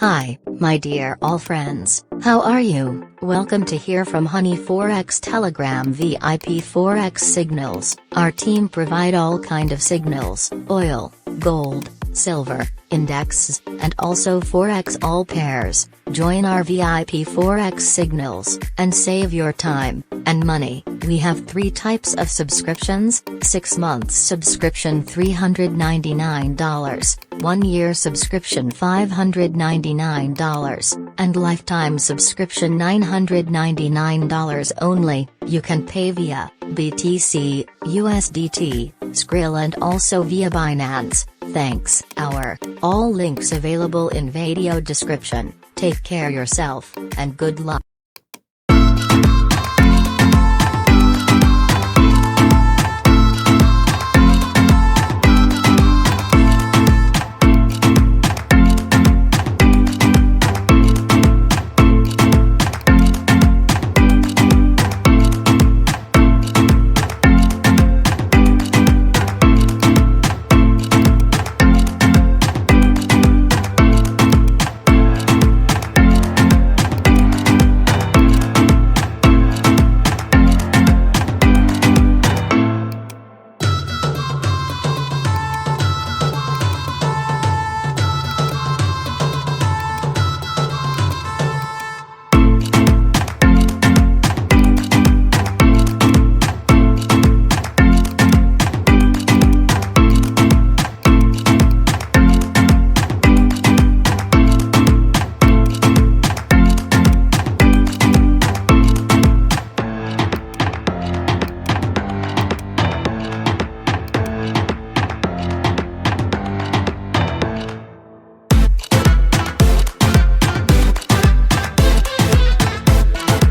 Hi, my dear all friends, how are you? Welcome to hear from Honey Forex Telegram VIP Forex signals. Our team provide all kind of signals, oil, gold, silver, indexes, and also Forex all pairs. Join our VIP Forex signals, and save your time and money. We have 3 types of subscriptions: 6 months subscription $399, 1 year subscription $599, and lifetime subscription $999 only. You can pay via BTC, USDT, Skrill and also via Binance. Thanks. All links available in video description. Take care yourself, and good luck.